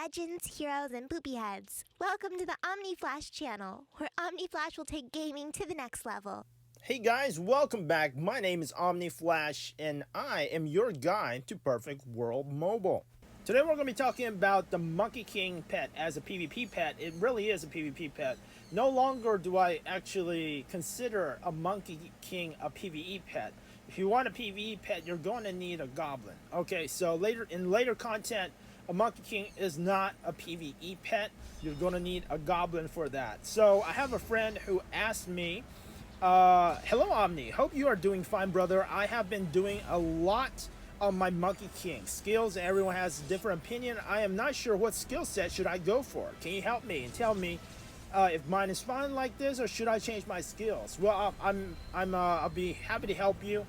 legends, heroes, and poopy heads. Welcome to the Omni Flash channel, where Omni Flash will take gaming to the next level. Hey guys, welcome back. My name is Omni Flash, and I am your guide to Perfect World Mobile. Today we're going to be talking about the Monkey King pet as a PvP pet. It really is a PvP pet. No longer do I actually consider a Monkey King a PvE pet. If you want a PvE pet, you're going to need a goblin. Okay, so later content, a Monkey King is not a PvE pet. You're going to need a goblin for that. So I have a friend who asked me, hello Omni, hope you are doing fine, brother. I have been doing a lot on my Monkey King skills. Everyone has a different opinion. I am not sure what skill set should I go for. Can you help me and tell me if mine is fine like this, or should I change my skills? Well, I'll be happy to help you.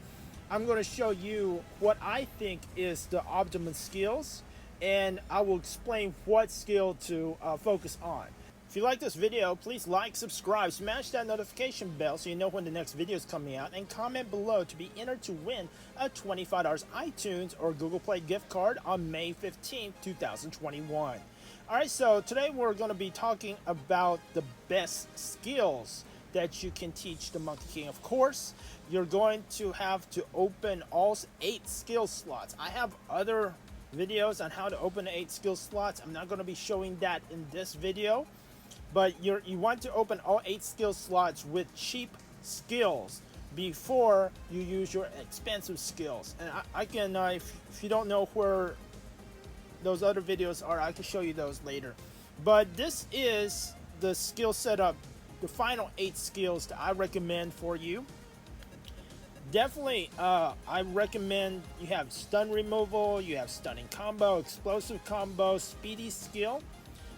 I'm going to show you what I think is the optimum skills, and I will explain what skill to focus on. If you like this video, please like, subscribe, smash that notification bell so you know when the next video is coming out, and comment below to be entered to win a $25 iTunes or Google Play gift card on May 15, 2021. Alright, so today we're going to be talking about the best skills that you can teach the Monkey King. Of course, you're going to have to open all 8 skill slots. I have other videos on how to open 8 skill slots. I'm not going to be showing that in this video. But you want to open all 8 skill slots with cheap skills before you use your expensive skills. And I can, if you don't know where those other videos are, I can show you those later. But this is the skill setup, the final 8 skills that I recommend for you. Definitely, I recommend you have stun removal, you have stunning combo, explosive combo, speedy skill.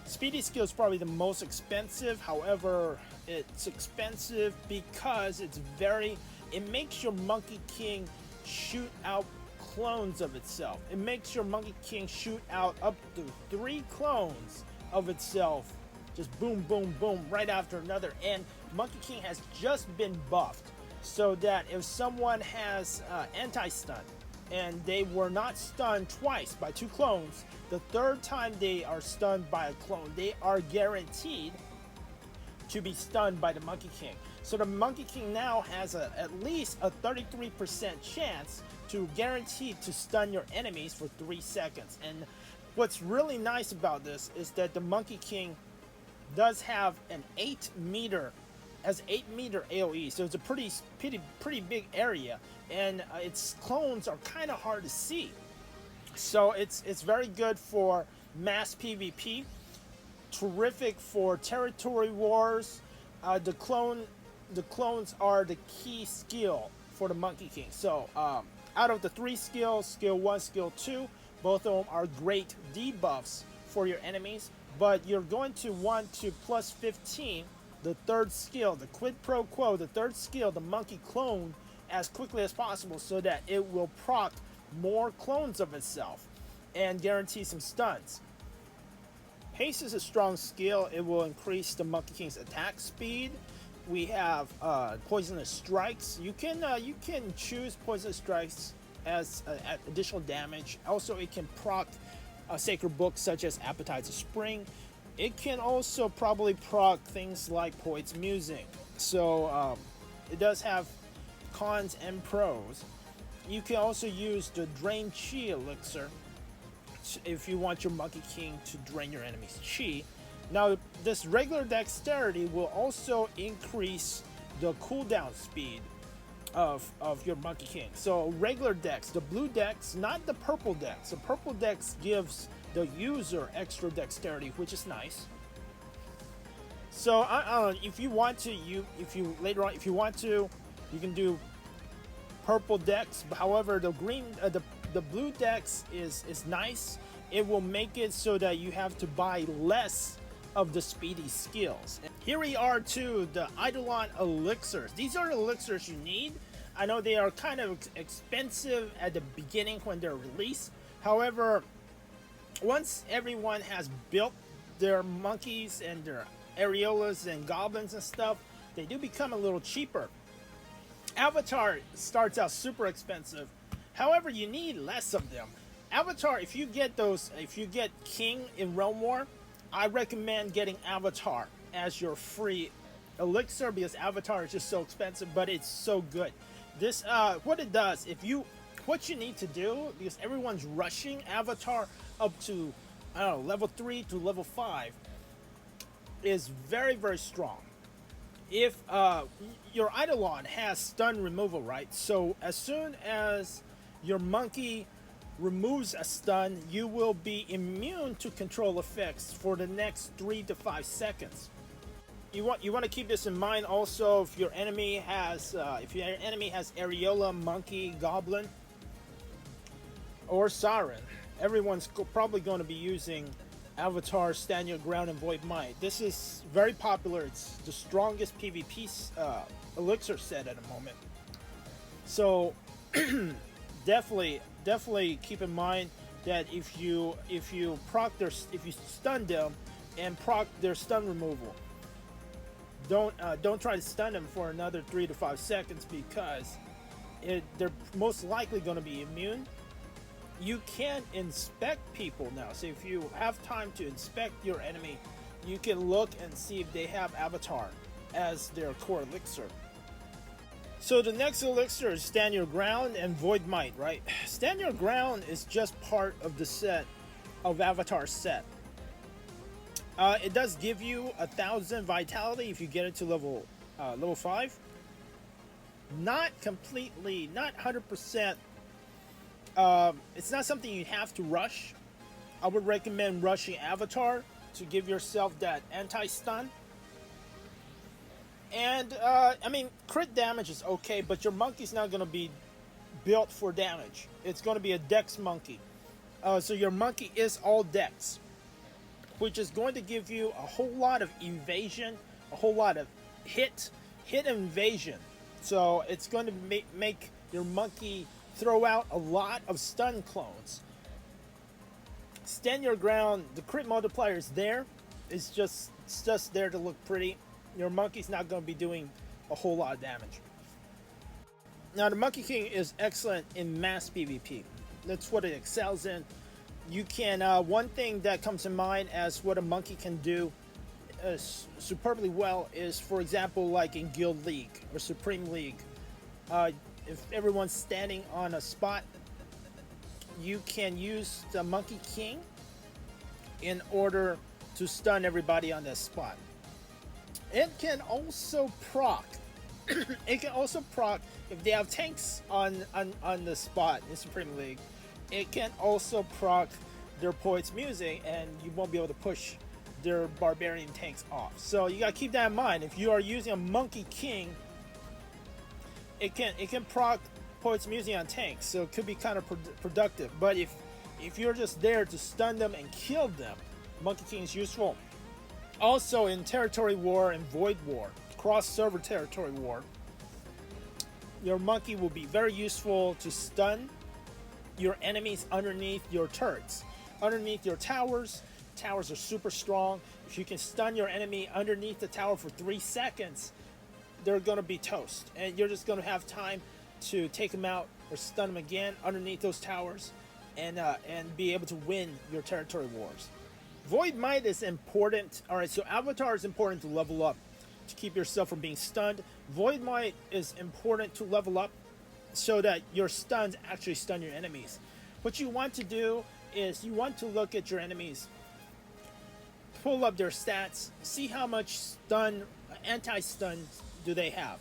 Speedy skill is probably the most expensive. However, it's expensive because it makes your Monkey King shoot out clones of itself. It makes your Monkey King shoot out up to 3 clones of itself. Just boom, boom, boom, right after another. And Monkey King has just been buffed so that if someone has anti-stun and they were not stunned twice by 2 clones, the 3rd time they are stunned by a clone, they are guaranteed to be stunned by the Monkey King. So the Monkey King now has at least a 33% chance to guarantee to stun your enemies for 3 seconds. And what's really nice about this is that the Monkey King does have an 8 meter AoE, so it's a pretty big area, and its clones are kind of hard to see. So it's very good for mass PvP, terrific for territory wars. The clones are the key skill for the Monkey King. So out of the 3 skills, skill 1, skill 2, both of them are great debuffs for your enemies, but you're going to want to plus 15 the 3rd skill, the quid pro quo, the 3rd skill, the monkey clone, as quickly as possible so that it will proc more clones of itself and guarantee some stuns. Haste is a strong skill. It will increase the Monkey King's attack speed. We have poisonous strikes. You can choose poisonous strikes as additional damage. Also, it can proc sacred books such as Appetites of Spring. It can also probably proc things like Poet's Musing. So it does have cons and pros. You can also use the Drain Chi elixir if you want your Monkey King to drain your enemy's chi. Now, this regular dexterity will also increase the cooldown speed of your Monkey King. So regular dex, the blue dex, not the purple dex. The purple dex gives the user extra dexterity, which is nice. So if you want to, later on, if you want to, you can do purple dex. However, the blue dex is nice. It will make it so that you have to buy less of the speedy skills. Here we are to the Eidolon Elixirs. These are the elixirs you need. I know they are kind of expensive at the beginning when they're released. However, once everyone has built their monkeys and their areolas and goblins and stuff, they do become a little cheaper. Avatar starts out super expensive. However, you need less of them. Avatar, if you get King in Realm War, I recommend getting Avatar as your free elixir, because Avatar is just so expensive, but it's so good. This what it does, what you need to do, because everyone's rushing Avatar up to, I don't know, level 3 to level 5, is very, very strong. If your Eidolon has stun removal, right? So as soon as your monkey removes a stun, you will be immune to control effects for the next 3 to 5 seconds. You want to keep this in mind also. If your enemy has Areola, Monkey, Goblin, or Siren, everyone's probably going to be using Avatar, Stand Your Ground, and Void Might. This is very popular. It's the strongest PvP elixir set at the moment. So definitely keep in mind that if you stun them and proc their stun removal, don't try to stun them for another 3 to 5 seconds, because they're most likely going to be immune. You can inspect people now, so if you have time to inspect your enemy, you can look and see if they have Avatar as their core elixir. So the next elixir is Stand Your Ground and Void Might, right? Stand Your Ground is just part of the set of Avatar set. It does give you 1,000 vitality if you get it to level 5. Not completely, not 100%. It's not something you have to rush. I would recommend rushing Avatar to give yourself that anti-stun. And I mean, crit damage is okay, but your monkey's not going to be built for damage. It's going to be a dex monkey. So your monkey is all dex, which is going to give you a whole lot of evasion, a whole lot of hit invasion. So it's going to make your monkey throw out a lot of stun clones. Stand Your Ground, the crit multiplier is there. It's just there to look pretty. Your monkey's not going to be doing a whole lot of damage. Now the Monkey King is excellent in mass PvP. That's what it excels in. You can, one thing that comes to mind as what a monkey can do superbly well is, for example, like in Guild League or Supreme League. If everyone's standing on a spot, you can use the Monkey King in order to stun everybody on that spot. It can also proc. It can also proc if they have tanks on the spot in Supreme League. It can also proc their Poet's Music, and you won't be able to push their barbarian tanks off. So you gotta keep that in mind. If you are using a Monkey King, it can proc Poet's Music on tanks, so it could be kind of productive. But if you're just there to stun them and kill them, Monkey King is useful. Also in Territory War and Void War, cross-server Territory War, your monkey will be very useful to stun your enemies underneath your turrets. Underneath your towers. Towers are super strong. If you can stun your enemy underneath the tower for 3 seconds, they're going to be toast. And you're just going to have time to take them out or stun them again underneath those towers and be able to win your Territory Wars. Void Might is important. Alright, so Avatar is important to level up to keep yourself from being stunned. Void Might is important to level up so that your stuns actually stun your enemies. What you want to do is you want to look at your enemies, pull up their stats, see how much stun, anti-stun do they have.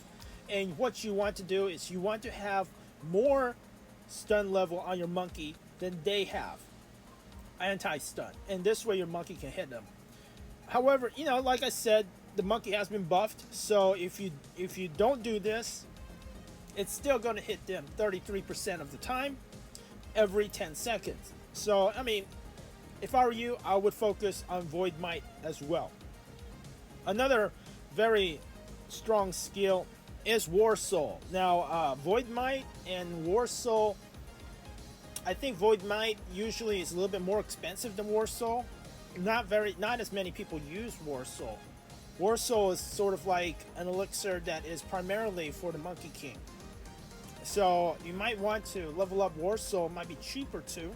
And what you want to do is you want to have more stun level on your monkey than they have anti-stun, and this way your monkey can hit them. However, you know, like I said, the monkey has been buffed, so if you don't do this, it's still going to hit them 33% of the time every 10 seconds. So I mean, if I were you, I would focus on Void Might as well. Another very strong skill is War Soul. Now Void Might and War Soul, I think Void Might usually is a little bit more expensive than War Soul. Not as many people use War Soul. War Soul is sort of like an elixir that is primarily for the Monkey King. So you might want to level up War Soul. It might be cheaper too.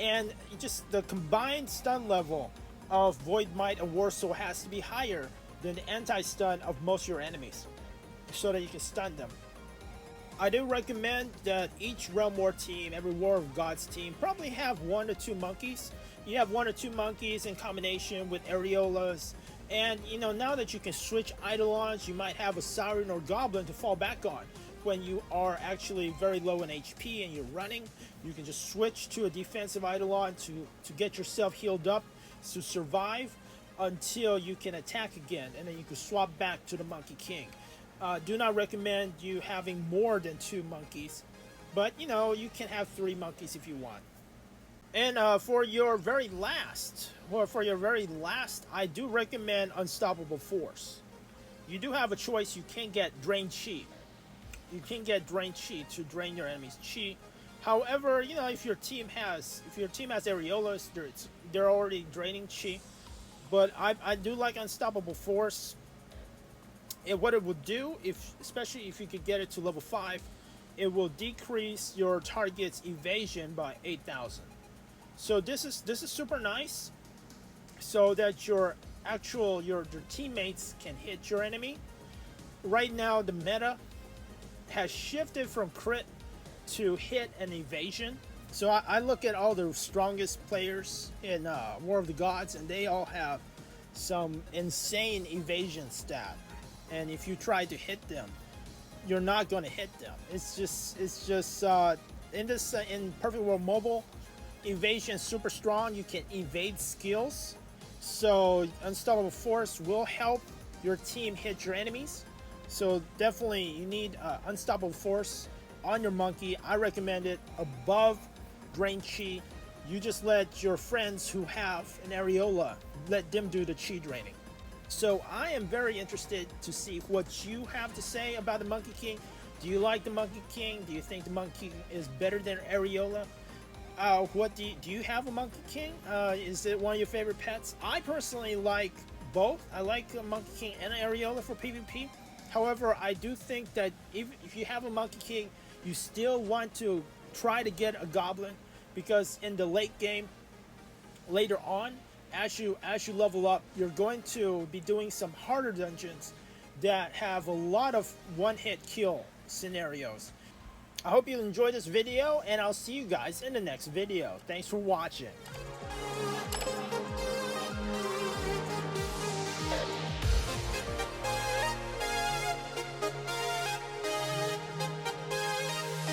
And just the combined stun level of Void Might and Warsaw has to be higher than the anti-stun of most of your enemies, so that you can stun them. I do recommend that each Realm War team, every War of Gods team, probably have 1 or 2 monkeys. You have 1 or 2 monkeys in combination with areolas. And you know, now that you can switch Eidolons, you might have a Siren or Goblin to fall back on. When you are actually very low in HP and you're running, you can just switch to a defensive Eidolon to get yourself healed up, to survive until you can attack again, and then you can swap back to the Monkey King. Do not recommend you having more than 2 monkeys, but you know, you can have 3 monkeys if you want. And for your very last, I do recommend Unstoppable Force. You do have a choice. You can get Drained Chi. You can get Drained Chi to drain your enemy's Chi. However, you know, if your team has areolas, they're already draining Chi. But I do like Unstoppable Force. And what it will do, especially if you could get it to level 5, it will decrease your target's evasion by 8,000. So this is super nice, so that your teammates can hit your enemy. Right now, the meta has shifted from crit to hit and evasion. So I look at all the strongest players in War of the Gods, and they all have some insane evasion stat. And if you try to hit them, you're not going to hit them. It's just in Perfect World Mobile, evasion is super strong. You can evade skills, so Unstoppable Force will help your team hit your enemies. So definitely you need Unstoppable Force on your monkey. I recommend it above Drain Chi. You just let your friends who have an areola, let them do the Chi draining. So I am very interested to see what you have to say about the Monkey King. Do you like the Monkey King? Do you think the Monkey King is better than Areola? Do you have a Monkey King? Is it one of your favorite pets? I personally like both. I like a Monkey King and an Areola for PvP. However, I do think that if you have a Monkey King, you still want to try to get a Goblin, because in the late game, later on, as you level up, you're going to be doing some harder dungeons that have a lot of one-hit kill scenarios. I hope you enjoyed this video, and I'll see you guys in the next video. Thanks for watching.